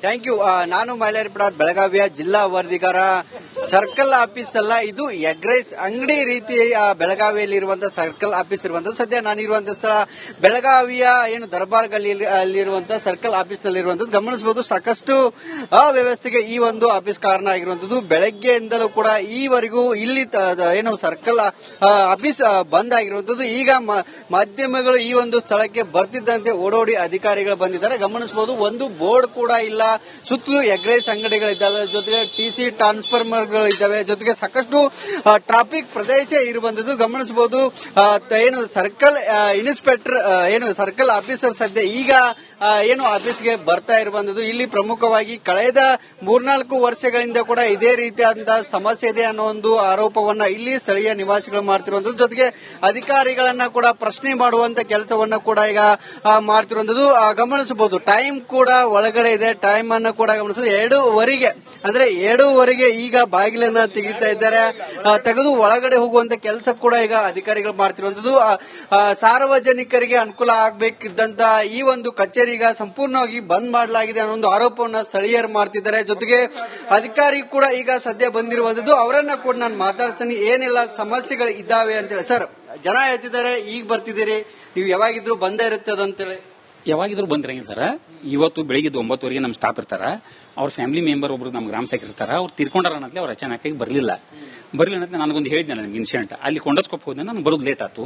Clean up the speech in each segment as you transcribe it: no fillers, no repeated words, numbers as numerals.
Thank you. ನಾನು ಮೈಲಾರಿಪುರ ಬೆಳಗಾವಿಯ ಜಿಲ್ಲಾ ವರದಿಗಾರ. ಸರ್ಕಲ್ ಆಫೀಸ್ ಅಲ್ಲ, ಇದು ಎಗ್ ರೈಸ್ ಅಂಗಡಿ ರೀತಿ ಬೆಳಗಾವಿಯಲ್ಲಿ ಇರುವಂತಹ ಸರ್ಕಲ್ ಆಫೀಸ್ ಇರುವಂತದ್ದು. ಸದ್ಯ ನಾನಿರುವಂತಹ ಸ್ಥಳ ಬೆಳಗಾವಿಯ ಏನು ದರ್ಬಾರ್ ಗಲ್ಲಿಯಲ್ಲಿರುವಂತಹ ಸರ್ಕಲ್ ಆಫೀಸ್ ನಲ್ಲಿ ಇರುವಂತದ್ದು. ಗಮನಿಸಬಹುದು, ಸಾಕಷ್ಟು ಅವ್ಯವಸ್ಥೆಗೆ ಈ ಒಂದು ಆಫೀಸ್ ಕಾರಣ ಆಗಿರುವಂತದ್ದು. ಬೆಳಗ್ಗೆಯಿಂದಲೂ ಕೂಡ ಈವರೆಗೂ ಇಲ್ಲಿ ಏನು ಸರ್ಕಲ್ ಆಫೀಸ್ ಬಂದ್ ಆಗಿರುವಂತದ್ದು. ಈಗ ಮಾಧ್ಯಮಗಳು ಈ ಒಂದು ಸ್ಥಳಕ್ಕೆ ಬರ್ತಿದ್ದಂತೆ ಓಡೋಡಿ ಅಧಿಕಾರಿಗಳು ಬಂದಿದ್ದಾರೆ. ಗಮನಿಸಬಹುದು, ಒಂದು ಬೋರ್ಡ್ ಕೂಡ ಇಲ್ಲ. ಸುತ್ತಲೂ ಎಗ್ ರೈಸ್ ಅಂಗಡಿಗಳಿದ್ದಾವೆ, ಜೊತೆಗೆ ಟಿಸಿ ಟ್ರಾನ್ಸ್ಫಾರ್ಮರ್ಗಳಿದ್ದಾವೆ, ಜೊತೆಗೆ ಸಾಕಷ್ಟು ಟ್ರಾಫಿಕ್ ಪ್ರದೇಶ ಇರುವಂತದ್ದು. ಗಮನಿಸಬಹುದು, ಏನು ಸರ್ಕಲ್ ಇನ್ಸ್ಪೆಕ್ಟರ್ ಏನು ಸರ್ಕಲ್ ಆಫೀಸರ್ ಸದ್ಯ ಈಗ ಏನು ಆಫೀಸ್ಗೆ ಬರ್ತಾ ಇರುವಂತದ್ದು. ಇಲ್ಲಿ ಪ್ರಮುಖವಾಗಿ ಕಳೆದ 3-4 ವರ್ಷಗಳಿಂದ ಕೂಡ ಇದೇ ರೀತಿಯಾದಂತಹ ಸಮಸ್ಯೆ ಇದೆ ಅನ್ನೋ ಒಂದು ಆರೋಪವನ್ನ ಇಲ್ಲಿ ಸ್ಥಳೀಯ ನಿವಾಸಿಗಳು ಮಾಡ್ತಿರುವಂತದ್ದು. ಜೊತೆಗೆ ಅಧಿಕಾರಿಗಳನ್ನ ಕೂಡ ಪ್ರಶ್ನೆ ಮಾಡುವಂತ ಕೆಲಸವನ್ನ ಕೂಡ ಈಗ ಮಾಡ್ತಿರುವಂತದ್ದು. ಗಮನಿಸಬಹುದು, ಟೈಮ್ ಕೂಡ ಒಳಗಡೆ ಇದೆ. ಟೈಮ್ ಅನ್ನು ಕೂಡ ಗಮನಿಸಬಹುದು, 2:15 ಅಂದ್ರೆ 7:15 ಈಗ ಬಾಗಿಲನ್ನ ತೆಗಿತಾ ಇದ್ದಾರೆ. ತೆಗೆದು ಒಳಗಡೆ ಹೋಗುವಂತ ಕೆಲಸ ಕೂಡ ಈಗ ಅಧಿಕಾರಿಗಳು ಮಾಡ್ತಿರುವಂತದ್ದು. ಸಾರ್ವಜನಿಕರಿಗೆ ಅನುಕೂಲ ಆಗಬೇಕಿದ್ದಂತ ಈ ಒಂದು ಕಚೇರಿ ಈಗ ಸಂಪೂರ್ಣವಾಗಿ ಬಂದ್ ಮಾಡಲಾಗಿದೆ ಅನ್ನೋ ಒಂದು ಆರೋಪವನ್ನ ಸ್ಥಳೀಯರು ಮಾಡ್ತಿದ್ದಾರೆ. ಜೊತೆಗೆ ಅಧಿಕಾರಿ ಕೂಡ ಈಗ ಸದ್ಯ ಬಂದಿರುವಂತದ್ದು. ಅವರನ್ನ ಕೂಡ ನಾನು ಮಾತಾಡ್ತೀನಿ, ಏನೆಲ್ಲ ಸಮಸ್ಯೆಗಳು ಇದ್ದಾವೆ ಅಂತೇಳಿ. ಸರ್, ಜನ ಹೇಳ್ತಿದ್ದಾರೆ ಈಗ ಬರ್ತಿದ್ದೀರಿ, ನೀವು ಯಾವಾಗಿದ್ರು ಬಂದೇ ಇರುತ್ತೆ ಅದಂತೇಳಿ. ಯಾವಾಗಿದ್ರು ಬಂದಿರಂಗಿಲ್ಲ ಸರ್. ಇವತ್ತು ಬೆಳಿಗ್ಗೆ 9:00 ನಮ್ಮ ಸ್ಟಾಫ್ ಇರ್ತಾರ. ಅವ್ರ ಫ್ಯಾಮಿಲಿ ಮೆಂಬರ್ ಒಬ್ರು ನಮ್ಮ ಗ್ರಾಮ ಸೆಕ್ರೆಟರಿ ಇರ್ತಾರ. ಅವ್ರು ತೀರ್ಕೊಂಡಾರ ಅನ್ನತ್ಲೆ ಅವ್ರು ಅಚಾನಕ್ ಬರ್ಲಿಲ್ಲ ಅನ್ನತ್ಲೆ ನನಗೊಂದು ಹೇಳಿದ್ದೆ. ನನಗೆ ಇನ್ಸಿಡೆಂಟ್ ಅಲ್ಲಿ ಕೊಂಡಸ್ಕೊಪ್ ಹೋದ, ನಾನು ಬರೋದು ಲೇಟ್ ಆಯ್ತು.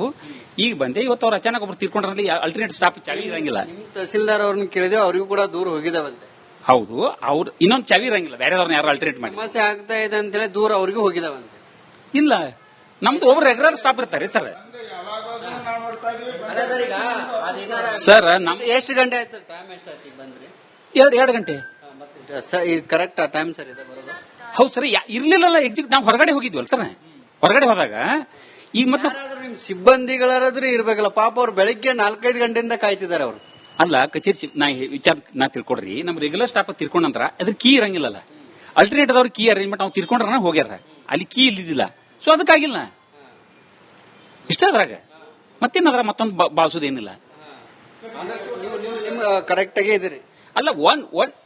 ಈಗ ಬಂದೆ. ಇವತ್ತು ಅವ್ರು ಅಚಾನಕ್ ಒಬ್ರು ತೀರ್ಕೊಂಡ್ರಲ್ಲಿ ಅಲ್ಟರ್ನೇಟ್ ಸ್ಟಾಫ್ ಚಾವಿ ಇರಂಗಿಲ್ಲ. ತಹಸೀಲ್ದಾರ್ ಅವ್ರನ್ನ ಕೇಳಿದೆ, ಅವರಿಗೂ ಕೂಡ ದೂರ ಹೋಗಿದಾವಂತೆ. ಹೌದು, ಅವ್ರು ಇನ್ನೊಂದು ಚಾವಿ ಇರಂಗಿಲ್ಲ, ಬೇರೆದವ್ರನ್ನ ಯಾರು ಅಲ್ಟರ್ನೇಟ್ ಮಾಡಿ ಸಮಸ್ಯೆ ಆಗ್ತಾ ಇದೆ ಅಂತೇಳಿ ದೂರ ಅವ್ರಿಗೂ ಹೋಗಿದಾವಂತೆ. ಇಲ್ಲ, ನಮ್ದು ಒಬ್ರು ರೆಗ್ಯುಲರ್ ಸ್ಟಾಫ್ ಇರ್ತಾರೆ ಸರ್. ಸರ್ ನಮ್ದು ಎಷ್ಟು ಗಂಟೆ ಆಯ್ತು ಸರ್? ಟೈಮ್ ಎಷ್ಟಾಯ್ತು ಬಂದ್ರಿ? 2 ಗಂಟೆ ಕರೆಕ್ಟ್ ಟೈಮ್ ಸರ್ ಇದೆ ಬರೋದು? ಹೌದು ಸರ್, ಇರ್ಲಿಲ್ಲ. ಎಕ್ಸಿಕ್ಯೂಟ್ ನಾವು ಹೊರಗಡೆ ಹೋಗಿದ್ವಲ್ಲ ಸರ್. ಹೊರಗಡೆ ಹೋದಾಗ ಈಗ ಮತ್ತೆ ನಿಮ್ ಸಿಬ್ಬಂದಿಗಳಾದ್ರೂ ಇರ್ಬೇಕಲ್ಲ ಪಾಪ. ಅವ್ರು ಬೆಳಿಗ್ಗೆ 4-5 ಗಂಟೆಯಿಂದ ಕಾಯ್ತಿದ್ದಾರೆ ಅವರು. ಅಲ್ಲ, ಕಚೇರಿ ನಾ ತಿಳ್ಕೊಡ್ರಿ, ನಮ್ ರೆಗ್ಯುಲರ್ ಸ್ಟಾಫ್ ತಿರ್ಕೊಂಡ್ ನಂತರ ಅದ್ರ ಕೀ ಇರಂಗಿಲ್ಲಲ್ಲ. ಅಲ್ಟರ್ನೇಟ್ ಅವ್ರ ಕೀ ಅರೇಂಜ್ಮೆಂಟ್ ನಾವು ತಿರ್ಕೊಂಡ್ರ ಹೋಗ್ಯಾರ, ಅಲ್ಲಿ ಕೀ ಇಲ್ಲಿದ್ದಿಲ್ಲ. ಸೊ ಅದಕ್ಕಾಗಿಲ್ಲ ಇಷ್ಟ. ಅದ್ರಾಗ ಮತ್ತೇನದ್ರ ಮತ್ತೊಂದು ಬಾಳ್ಸೋದೇನಿಲ್ಲ. ಕರೆಕ್ಟ್ ಆಗೇ ಇದ್ರಿ. ಅಲ್ಲ,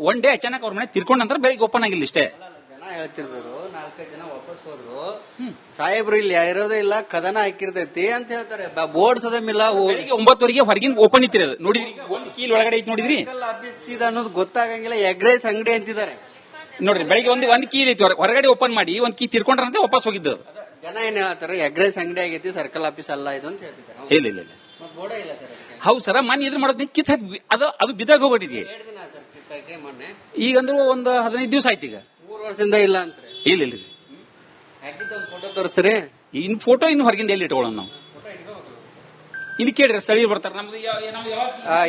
ಒನ್ ಡೇ ಅಚಾನಕ್ ಅವ್ರ ಮನೆ ತಿರ್ಕೊಂಡ್ ನಂತರ ಬೆಳಿಗ್ಗೆ ಓಪನ್ ಆಗಿಲ್ಲ ಇಷ್ಟೇ. ಜನ ಹೇಳ್ತಿರ್ತಾರೆ, 4-5 ಜನ ವಾಪಸ್ ಹೋದ್ರು, ಸಾಹೇಬ್ರು ಇಲ್ಲಿ ಇರೋದೇ ಇಲ್ಲ, ಕದನ ಹಾಕಿರ್ತೈತಿ ಅಂತ ಹೇಳ್ತಾರೆ. ಬೋರ್ಡ್ ಸದಮಿಲ್ಲ. ಬೆಳಿಗ್ಗೆ 9:00 ಹೊರಗಿನ ಓಪನ್ ಇತ್ತಿರ ನೋಡಿದ್ರಿ, ಒಂದು ಕೀಲ್ ಒಳಗಡೆ ಐತಿ ನೋಡಿದ್ರಿ. ಆಫೀಸ್ ಇದೆ ಅನ್ನೋದು ಗೊತ್ತಾಗಂಗಿಲ್ಲ. ಎಗ್ ರೈಸ್ ಅಂಗಡಿ ಅಂತಿದ್ದಾರೆ ನೋಡ್ರಿ. ಬೆಳಿಗ್ಗೆ ಒಂದು ಕೀಲ್ ಐತಿ, ಹೊರಗಡೆ ಓಪನ್ ಮಾಡಿ ಒಂದು ಕೀ ತಿರ್ಕೊಂಡ್ರಂತೆ ವಾಪಸ್ ಹೋಗಿದ್ದು. ಜನ ಏನ್ ಹೇಳ್ತಾರೆ, ಎಗ್ ರೈಸ್ ಅಂಗಡಿ ಆಗೈತಿ, ಸರ್ಕಲ್ ಆಫೀಸ್ ಅಲ್ಲ ಇದು ಅಂತ ಹೇಳ್ತಿದ್ದಾರೆ. ಇಲ್ಲ ಹೌದು ಸರ್, ಮನೆ ಇದ್ರ ಮಾಡೋದ್ ಕಿತ್ ಅದು ಬಿದ್ದಾಗ ಹೋಗ್ಬಿಟ್ಟಿದ್ವಿ. ಈಗಂದ್ರೂ ಒಂದು 15 ದಿವಸ ಆಯ್ತು. ಈಗ 3 ವರ್ಷದಿಂದ ಇಲ್ಲ ಅಂತ. ಇಲ್ಲ ಫೋಟೋ ತೋರಿಸ್ತೀರಿ? ಇನ್ ಫೋಟೋ ಇನ್ನು ಹೊರಗಿಂದ ಎಲ್ಲಿ ಇಟ್ಕೊಳ್ಳೋಣ ನಾವು? ಇಲ್ಲಿ ಕೇಳಿದ್ರೆ ಸ್ಥಳೀಯರು ಬರ್ತಾರೆ. ನಮ್ದು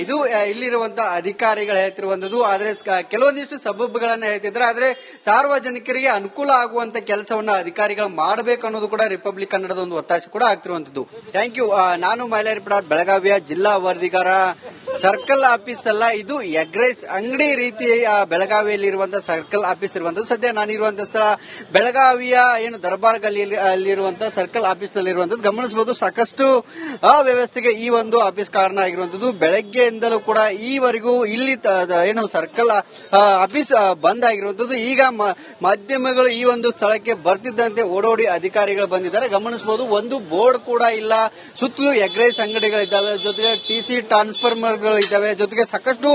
ಇದು ಇಲ್ಲಿರುವಂತಹ ಅಧಿಕಾರಿಗಳು ಹೇಳ್ತಿರುವಂತದ್ದು. ಆದ್ರೆ ಕೆಲವೊಂದಿಷ್ಟು ಸಬಬ್ಗಳನ್ನ ಹೇಳ್ತಿದ್ರೆ, ಆದ್ರೆ ಸಾರ್ವಜನಿಕರಿಗೆ ಅನುಕೂಲ ಆಗುವಂತ ಕೆಲಸವನ್ನ ಅಧಿಕಾರಿಗಳು ಮಾಡಬೇಕು ಅನ್ನೋದು ಕೂಡ ರಿಪಬ್ಲಿಕ್ ಕನ್ನಡದ ಒಂದು ಒತ್ತಾಸೆ ಕೂಡ ಆಗ್ತಿರುವಂತದ್ದು. Thank you. ನಾನು ಮೈಲಾರಿಪುರ ಬೆಳಗಾವಿಯ ಜಿಲ್ಲಾ ವರದಿಗಾರ. ಸರ್ಕಲ್ ಆಫೀಸ್ ಅಲ್ಲ, ಇದು ಎಗ್ ರೈಸ್ ಅಂಗಡಿ ರೀತಿ ಬೆಳಗಾವಿಯಲ್ಲಿ ಇರುವಂತಹ ಸರ್ಕಲ್ ಆಫೀಸ್ ಇರುವಂತದ್ದು. ಸದ್ಯ ನಾನಿರುವಂತಹ ಸ್ಥಳ ಬೆಳಗಾವಿಯ ಏನು ದರ್ಬಾರ್ ಗಲ್ಲಿಯಲ್ಲಿರುವಂತಹ ಸರ್ಕಲ್ ಆಫೀಸ್ ನಲ್ಲಿ ಇರುವಂತದ್ದು. ಗಮನಿಸಬಹುದು, ಸಾಕಷ್ಟು ಅವ್ಯವಸ್ಥೆ ಈ ಒಂದು ಆಫೀಸ್ ಕಾರಣ ಆಗಿರುವಂತದ್ದು. ಬೆಳಗ್ಗೆಯಿಂದಲೂ ಕೂಡ ಈವರೆಗೂ ಇಲ್ಲಿ ಏನು ಸರ್ಕಲ್ ಆಫೀಸ್ ಬಂದ್ ಆಗಿರುವಂತದ್ದು. ಈಗ ಮಾಧ್ಯಮಗಳು ಈ ಒಂದು ಸ್ಥಳಕ್ಕೆ ಬರ್ತಿದ್ದಂತೆ ಓಡೋಡಿ ಅಧಿಕಾರಿಗಳು ಬಂದಿದ್ದಾರೆ. ಗಮನಿಸಬಹುದು, ಒಂದು ಬೋರ್ಡ್ ಕೂಡ ಇಲ್ಲ. ಸುತ್ತಲೂ ಎಗ್ ರೈಸ್ ಅಂಗಡಿಗಳಿದ್ದಾವೆ, ಜೊತೆಗೆ ಟಿಸಿ ಟ್ರಾನ್ಸ್ಫಾರ್ಮರ್ಗಳಿದ್ದಾವೆ, ಜೊತೆಗೆ ಸಾಕಷ್ಟು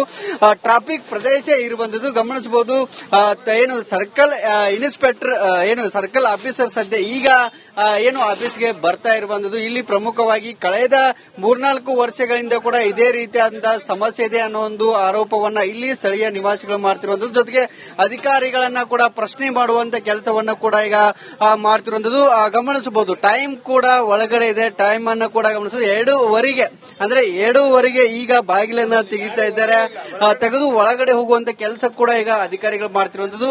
ಟ್ರಾಫಿಕ್ ಪ್ರದೇಶ ಇರುವಂತದ್ದು. ಗಮನಿಸಬಹುದು, ಏನು ಸರ್ಕಲ್ ಇನ್ಸ್ಪೆಕ್ಟರ್ ಏನು ಸರ್ಕಲ್ ಆಫೀಸರ್ ಸದ್ಯ ಈಗ ಏನು ಆಫೀಸ್ಗೆ ಬರ್ತಾ ಇರುವಂತದ್ದು. ಇಲ್ಲಿ ಪ್ರಮುಖವಾಗಿ ಕಳೆದ 3-4 ವರ್ಷಗಳಿಂದ ಕೂಡ ಇದೇ ರೀತಿಯಾದಂತಹ ಸಮಸ್ಯೆ ಇದೆ ಅನ್ನೋ ಒಂದು ಆರೋಪವನ್ನ ಇಲ್ಲಿ ಸ್ಥಳೀಯ ನಿವಾಸಿಗಳು ಮಾಡ್ತಿರುವಂತದ್ದು. ಜೊತೆಗೆ ಅಧಿಕಾರಿಗಳನ್ನ ಕೂಡ ಪ್ರಶ್ನೆ ಮಾಡುವಂತ ಕೆಲಸವನ್ನ ಕೂಡ ಈಗ ಮಾಡ್ತಿರುವಂತದ್ದು. ಗಮನಿಸಬಹುದು, ಟೈಮ್ ಕೂಡ ಒಳಗಡೆ ಇದೆ. ಟೈಮ್ ಅನ್ನು ಕೂಡ ಗಮನಿಸಬಹುದು, 2:15 ಅಂದ್ರೆ 7:15 ಈಗ ಬಾಗಿಲನ್ನ ತೆಗಿತಾ ಇದ್ದಾರೆ. ತೆಗೆದು ಒಳಗಡೆ ಹೋಗುವಂತ ಕೆಲಸ ಕೂಡ ಈಗ ಅಧಿಕಾರಿಗಳು ಮಾಡ್ತಿರುವಂತದ್ದು.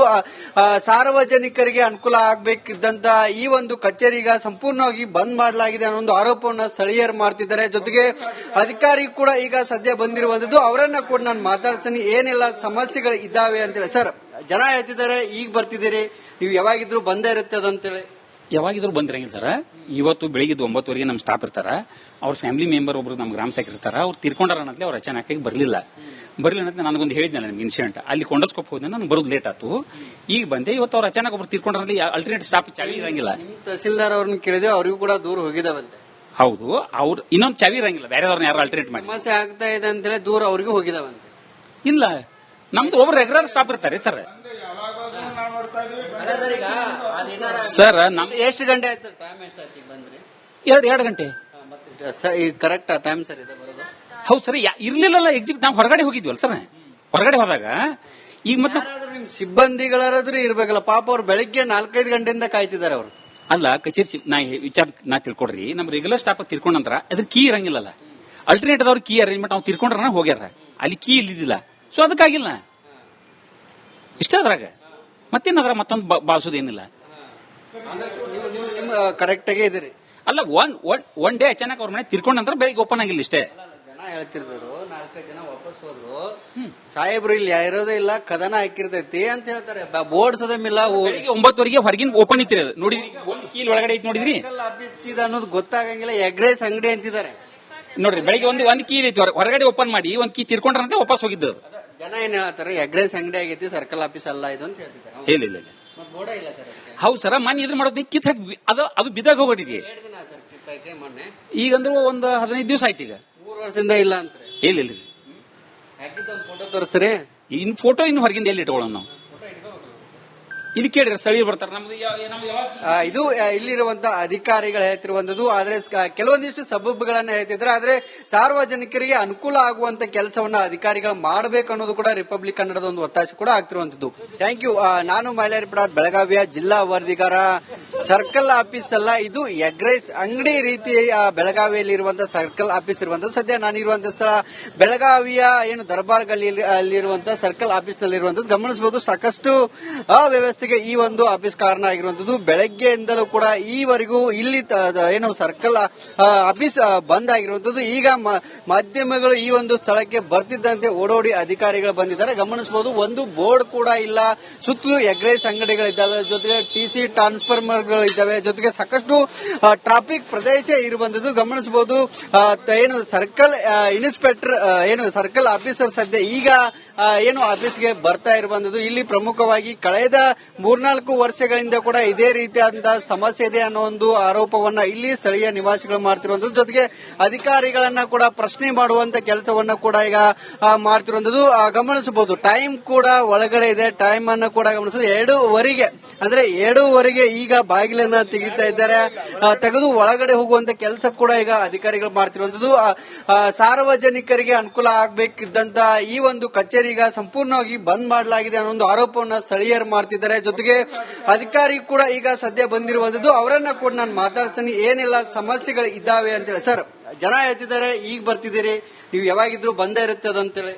ಸಾರ್ವಜನಿಕರಿಗೆ ಅನುಕೂಲ ಆಗಬೇಕಿದ್ದಂತ ಈ ಒಂದು ಕಚೇರಿ ಈಗ ಸಂಪೂರ್ಣವಾಗಿ ಬಂದ್ ಮಾಡಲಾಗಿದೆ ಅನ್ನೋ ಒಂದು ಆರೋಪವನ್ನ ಸ್ಥಳೀಯರು ಮಾಡ್ತಿದ್ದಾರೆ. ಜೊತೆಗೆ ಅಧಿಕಾರಿ ಕೂಡ ಈಗ ಸದ್ಯ ಬಂದಿರುವಂತದ್ದು. ಅವರನ್ನ ಕೂಡ ನಾನು ಮಾತಾಡ್ತೀನಿ, ಏನೆಲ್ಲ ಸಮಸ್ಯೆಗಳು ಇದ್ದಾವೆ ಅಂತೇಳಿ. ಸರ್, ಜನ ಹೇಳ್ತಿದ್ದಾರೆ ಈಗ ಬರ್ತಿದ್ದೀರಿ, ನೀವು ಯಾವಾಗಿದ್ರು ಬಂದೇ ಇರುತ್ತೆ ಅದಂತೇಳಿ. ಯಾವಾಗಿದ್ರು ಬಂದಿರಂಗಿಲ್ಲ ಸರ್. ಇವತ್ತು ಬೆಳಿಗ್ಗೆ 9 ನಮ್ಮ ಸ್ಟಾಫ್ ಇರ್ತಾರ, ಅವ್ರ ಫ್ಯಾಮಿಲಿ ಮೆಂಬರ್ ಒಬ್ರು ನಮ್ಮ ಗ್ರಾಮ ಸೆಕ್ರೆಟರಿ ಇರ್ತಾರ, ಅವ್ರು ತೀರ್ಕೊಂಡಾರ ಅನ್ನತ್ಲೆ ಅವ್ರು ಅಚಾನಕ್ ಬರಲಿಲ್ಲ. ಅನ್ನತ್ಲೆ ನನಗೊಂದು ಹೇಳಿದ್ನಲ್ಲ ನಿಮ್ಗೆ ಇನ್ಸಿಡೆಂಟ್, ಅಲ್ಲಿ ಕೊಂಡಸ್ಕೊಪ್ ಹೋದ ನಾನು ಬರೋದು ಲೇಟ್ ಆಯ್ತು. ಈಗ ಬಂದೆ, ಇವತ್ತು ಅವ್ರು ಅಚಾನಕ್ ಒಬ್ರು ತೀರ್ಕೊಂಡ್ರಲ್ಲಿ ಅಲ್ಟರ್ನೇಟ್ ಸ್ಟಾಫ್ ಚಾವಿ ಇರಂಗಿಲ್ಲ. ತಹಸೀಲ್ದಾರ್ ಅವ್ರನ್ನ ಕೇಳಿದ್ರೆ ಅವ್ರಿಗೂ ಕೂಡ ದೂರ ಹೋಗಿದಾವಂತೆ. ಹೌದು, ಅವ್ರು ಇನ್ನೊಂದು ಚಾವಿ ಇರಂಗಿಲ್ಲ, ಬೇರೆದವ್ರನ್ನ ಯಾರು ಅಲ್ಟರ್ನೇಟ್ ಮಾಡಿ ಸಮಸ್ಯೆ ಆಗ್ತಾ ಇದೆ ಅಂತೇಳಿ ದೂರ ಅವ್ರಿಗೂ ಹೋಗಿದಾವಂತೆ. ಇಲ್ಲ, ನಮ್ದು ಒಬ್ರು ರೆಗ್ಯುಲರ್ ಸ್ಟಾಫ್ ಇರ್ತಾರೆ ಸರ್. ಸರ್ ನಮ್ ಎಷ್ಟು ಗಂಟೆ ಆಯ್ತು ಸರ್? ಟೈಮ್ ಎಷ್ಟು ಆಯ್ತು ಬಂದ್ರಿ? 2 ಗಂಟೆ ಈಗ ಕರೆಕ್ಟ್ ಟೈಮ್ ಸರ್ ಇದೆ ಬರೋದು? ಹೌದು ಸರ್, ಇರ್ಲಿಲ್ಲಲ್ಲ ಎಕ್ಸಿಕ್ಯೂಟ್. ನಾವು ಹೊರಗಡೆ ಹೋಗಿದ್ವಲ್ಲ ಸರ್, ಹೊರಗಡೆ ಹೋದಾಗ ಈಗ ಮತ್ತೆ ನಿಮ್ ಸಿಬ್ಬಂದಿಗಳಾದ್ರೂ ಇರ್ಬೇಕಲ್ಲ ಪಾಪ, ಅವ್ರು ಬೆಳಿಗ್ಗೆ 4-5 ಗಂಟೆಯಿಂದ ಕಾಯ್ತಿದ್ದಾರೆ ಅವರು. ಅಲ್ಲ ಕಚೇರಿ ನಾ ತಿಳ್ಕೊಡ್ರಿ, ನಮ್ ರೆಗ್ಯುಲರ್ ಸ್ಟಾಫ್ ತಿರ್ಕೊಂಡ್ ನಂತರ ಅದ್ರ ಕೀ ಇರಂಗಿಲ್ಲಲ್ಲ, ಅಲ್ಟರ್ನೇಟ್ ಅವ್ರ ಕೀ ಅರೇಂಜ್ಮೆಂಟ್ ಅವ್ರು ತಿರ್ಕೊಂಡ್ರ ಹೋಗ್ಯಾರ, ಅಲ್ಲಿ ಕೀ ಇಲ್ಲಿದ್ದಿಲ್ಲ, ಸೊ ಅದಕ್ಕಾಗಿಲ್ಲ ಇಷ್ಟ. ಅದ್ರಾಗ ಮತ್ತೇನದ್ರ ಮತ್ತೊಂದು ಬಾಳ್ಸೋದೇನಿಲ್ಲ, ಕರೆಕ್ಟ್ ಆಗೇ ಇದ್ರಿ. ಅಲ್ಲ ಒನ್ ಡೇ ಅಚಾನಕ್ ಅವ್ರ ಮನೆ ತಿರ್ಕೊಂಡ್ ನಂತರ ಬೆಳಿಗ್ಗೆ ಓಪನ್ ಆಗಿಲ್ಲ ಇಷ್ಟೇ. ಜನ ಹೇಳ್ತಿರ್ತಾರೆ 4-5 ಜನ ವಾಪಸ್ ಹೋದ್ರು, ಸಾಹೇಬ್ರು ಇಲ್ಲಿ ಇರೋದೇ ಇಲ್ಲ, ಕದನ ಹಾಕಿರ್ತೈತಿ ಅಂತ ಹೇಳ್ತಾರೆ. ಬೋರ್ಡ್ ಸದಮಿಲ್ಲ. ಬೆಳಿಗ್ಗೆ 9 ಹೊರಗಿನ ಓಪನ್ ಇತ್ತು ನೋಡಿದ್ರಿ, ಒಂದು ಕೀಲ್ ಒಳಗಡೆ ಐತಿ ನೋಡಿದ್ರಿ. ಆಫೀಸ್ ಇದೆ ಅನ್ನೋದು ಗೊತ್ತಾಗಂಗಿಲ್ಲ, ಎಗ್ರೇಸ್ ಅಂಗಡಿ ಅಂತಿದ್ದಾರೆ ನೋಡ್ರಿ. ಬೆಳಿಗ್ಗೆ ಒಂದು ಕೀಲ್ ಐತಿ, ಹೊರಗಡೆ ಓಪನ್ ಮಾಡಿ ಒಂದು ಕೀ ತಿರ್ಕೊಂಡ್ರಂತೆ ವಾಪಸ್ ಹೋಗಿದ್ದು. ಜನ ಏನ್ ಹೇಳ್ತಾರೆ, ಎಗ್ರೇಸ್ ಅಂಗಡಿ ಆಗೈತಿ, ಸರ್ಕಲ್ ಆಫೀಸ್ ಅಲ್ಲ ಇದು ಅಂತ ಹೇಳ್ತಿದ್ದಾರೆ. ಇಲ್ಲ ಬೋರ್ಡ ಇಲ್ಲ ಸರ್. ಹೌದು ಸರ್, ಮನೆ ಇದ್ರ ಮಾಡೋದು ಕಿತ್ ಹಾಕಿ ಅದು ಬಿದ್ದಾಗ ಹೋಗ್ಬಿಟ್ಟಿದೆ. ಈಗಂದ್ರೆ ಒಂದು 15 ದಿವಸ ಆಯ್ತು. ಈಗ 3 ವರ್ಷದಿಂದ ಇಲ್ಲ ಅಂತ. ಇಲ್ಲ ಹಾಕಿದ್ದೊಂದು ಫೋಟೋ ತೋರಿಸ್ತೀರಿ? ಇನ್ ಫೋಟೋ ಇನ್ನು ಹೊರಗಿಂದ ಎಲ್ಲಿ ಇಟ್ಕೊಳ್ಳೋಣ ನಾವು? ಇಲ್ಲಿ ಕೇಳಿದ್ರೆ ಸ್ಥಳೀಯರು ಬರ್ತಾರೆ. ನಮ್ದು ಇದು ಇಲ್ಲಿರುವಂತ ಅಧಿಕಾರಿಗಳು ಹೇಳ್ತಿರುವಂತದ್ದು. ಆದ್ರೆ ಕೆಲವೊಂದಿಷ್ಟು ಸಬೂಬುಗಳನ್ನ ಹೇಳ್ತಿದ್ರೆ, ಆದ್ರೆ ಸಾರ್ವಜನಿಕರಿಗೆ ಅನುಕೂಲ ಆಗುವಂತ ಕೆಲಸವನ್ನ ಅಧಿಕಾರಿಗಳು ಮಾಡಬೇಕು ಅನ್ನೋದು ಕೂಡ ರಿಪಬ್ಲಿಕ್ ಕನ್ನಡದ ಒಂದು ಒತ್ತಾಸೆ ಕೂಡ ಆಗ್ತಿರುವಂತದ್ದು. Thank you. ನಾನು ಮೈಲಾರಿಪುರ ಬೆಳಗಾವಿಯ ಜಿಲ್ಲಾ ವರದಿಗಾರ. ಸರ್ಕಲ್ ಆಫೀಸ್ ಅಲ್ಲ, ಇದು ಎಗ್ರೈಸ್ ಅಂಗಡಿ ರೀತಿ ಬೆಳಗಾವಿಯಲ್ಲಿ ಇರುವಂತಹ ಸರ್ಕಲ್ ಆಫೀಸ್ ಇರುವಂತದ್ದು. ಸದ್ಯ ನಾನಿರುವಂತಹ ಸ್ಥಳ ಬೆಳಗಾವಿಯ ಏನು ದರ್ಬಾರ್ ಗಲ್ಲಿಯಲ್ಲಿರುವಂತಹ ಸರ್ಕಲ್ ಆಫೀಸ್ ನಲ್ಲಿ ಇರುವಂತದ್ದು. ಗಮನಿಸಬಹುದು, ಸಾಕಷ್ಟು ಅವ್ಯವಸ್ಥೆಗೆ ಈ ಒಂದು ಆಫೀಸ್ ಕಾರಣ ಆಗಿರುವಂತದ್ದು. ಬೆಳಗ್ಗೆಯಿಂದಲೂ ಕೂಡ ಈವರೆಗೂ ಇಲ್ಲಿ ಏನು ಸರ್ಕಲ್ ಆಫೀಸ್ ಬಂದ್ ಆಗಿರುವಂತದ್ದು. ಈಗ ಮಾಧ್ಯಮಗಳು ಈ ಒಂದು ಸ್ಥಳಕ್ಕೆ ಬರ್ತಿದ್ದಂತೆ ಓಡೋಡಿ ಅಧಿಕಾರಿಗಳು ಬಂದಿದ್ದಾರೆ. ಗಮನಿಸಬಹುದು, ಒಂದು ಬೋರ್ಡ್ ಕೂಡ ಇಲ್ಲ, ಸುತ್ತಲೂ ಎಗ್ರೈಸ್ ಅಂಗಡಿಗಳಿದ್ದಾವೆ, ಜೊತೆಗೆ ಟಿಸಿ ಟ್ರಾನ್ಸ್ಫಾರ್ಮರ್ಗಳಿದ್ದಾವೆ, ಜೊತೆಗೆ ಸಾಕಷ್ಟು ಟ್ರಾಫಿಕ್ ಪ್ರದೇಶ ಇರುವಂತದ್ದು. ಗಮನಿಸಬಹುದು, ಏನು ಸರ್ಕಲ್ ಇನ್ಸ್ಪೆಕ್ಟರ್ ಏನು ಸರ್ಕಲ್ ಆಫೀಸರ್ ಸದ್ಯ ಈಗ ಏನು ಆಫೀಸ್ಗೆ ಬರ್ತಾ ಇರುವಂತದ್ದು. ಇಲ್ಲಿ ಪ್ರಮುಖವಾಗಿ ಕಳೆದ 3-4 ವರ್ಷಗಳಿಂದ ಕೂಡ ಇದೇ ರೀತಿಯಾದಂತಹ ಸಮಸ್ಯೆ ಇದೆ ಅನ್ನೋ ಒಂದು ಆರೋಪವನ್ನ ಇಲ್ಲಿ ಸ್ಥಳೀಯ ನಿವಾಸಿಗಳು ಮಾಡ್ತಿರುವಂತದ್ದು. ಜೊತೆಗೆ ಅಧಿಕಾರಿಗಳನ್ನ ಕೂಡ ಪ್ರಶ್ನೆ ಮಾಡುವಂತ ಕೆಲಸವನ್ನ ಕೂಡ ಈಗ ಮಾಡ್ತಿರುವಂತದ್ದು ಗಮನಿಸಬಹುದು. ಟೈಮ್ ಕೂಡ ಒಳಗಡೆ ಇದೆ, ಟೈಮ್ ಅನ್ನ ಕೂಡ ಗಮನಿಸಬಹುದು. 2:15 ಅಂದ್ರೆ 7:15 ಈಗ ಬಾಗಿಲನ್ನ ತೆಗಿತಾ ಇದ್ದಾರೆ. ತೆಗೆದು ಒಳಗಡೆ ಹೋಗುವಂತ ಕೆಲಸ ಕೂಡ ಈಗ ಅಧಿಕಾರಿಗಳು ಮಾಡ್ತಿರುವಂತದ್ದು. ಸಾರ್ವಜನಿಕರಿಗೆ ಅನುಕೂಲ ಆಗಬೇಕಿದ್ದಂತ ಈ ಒಂದು ಕಚೇರಿ ಈಗ ಸಂಪೂರ್ಣವಾಗಿ ಬಂದ್ ಮಾಡಲಾಗಿದೆ ಅನ್ನೋ ಒಂದು ಆರೋಪವನ್ನ ಸ್ಥಳೀಯರು ಮಾಡ್ತಿದ್ದಾರೆ. ಜೊತೆಗೆ ಅಧಿಕಾರಿ ಕೂಡ ಈಗ ಸದ್ಯ ಬಂದಿರುವಂತದ್ದು. ಅವರನ್ನ ಕೂಡ ನಾನು ಮಾತಾಡ್ತೀನಿ, ಏನೆಲ್ಲ ಸಮಸ್ಯೆಗಳು ಇದ್ದಾವೆ ಅಂತೇಳಿ. ಸರ್, ಜನ ಹೇಳ್ತಿದ್ದಾರೆ ಈಗ ಬರ್ತಿದ್ದೀರಿ, ನೀವು ಯಾವಾಗಿದ್ರು ಬಂದೇ ಇರುತ್ತೆ ಅದಂತೇಳಿ.